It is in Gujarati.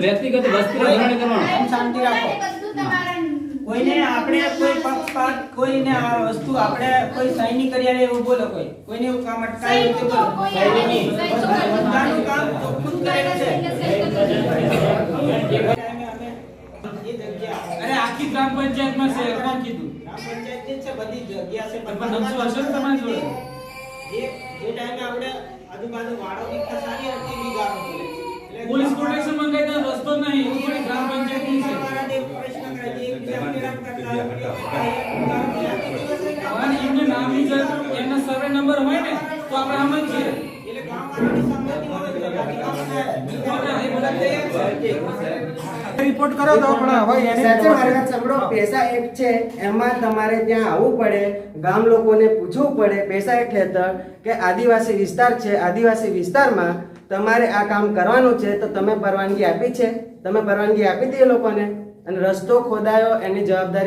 વ્યક્તિગત વસ્તુનો નિર્ણય કરવાનો. શાંતિ રાખો. કોઈને આપણે કોઈ પક્ષપાત કોઈને આ વસ્તુ આપણે કોઈ સહી નહીં કરી આલે એવું બોલો કોઈને એવું કામ અટકાય એવું બોલો સહી નહીં બધાનું કામ ચોખ્ખું કરેલું છે. અરે આખી ગ્રામ પંચાયતમાં છે કોણ કીધું? ગ્રામ પંચાયત જે છે બધી જગ્યા છે પણ નકશો હશે ને તમારી જોડે? જે ટાઈમે આપણે આજુબાજુ વાળો દીકતા સારી હતી લીગાનો એટલે પોલીસ પ્રોટેક્શન મંગાઈ તો રસ્તો જ નહીં. એવું થોડી ગ્રામ પંચાયતની છે. અમારા દેવ પ્રશ્ન કરે છે એક બીજા પેરામ કરતા અને એમને નામની જરૂર એમના સર્વે નંબર હોય ને તો આપણે આમ જ છીએ. એટલે ગામવાળાની સંમતિ હોય તો બાકી કામ થાય. એ બધા તૈયાર છે. રિપોર્ટ કરો તો પણ હવે એને સાચે મારી વાત સાંભળો. પૈસા એક છે એમાં તમારે ત્યાં આવવું પડે, ગામ લોકોને પૂછવું પડે. પૈસા એક હેઠળ કે આદિવાસી વિસ્તાર છે, આદિવાસી વિસ્તારમાં તમારે આ કામ કરવાનું છે તો તમે પરવાનગી આપી છે? તમે પરવાનગી આપી હતી એ લોકોને? અને રસ્તો ખોદાયો એની જવાબદારી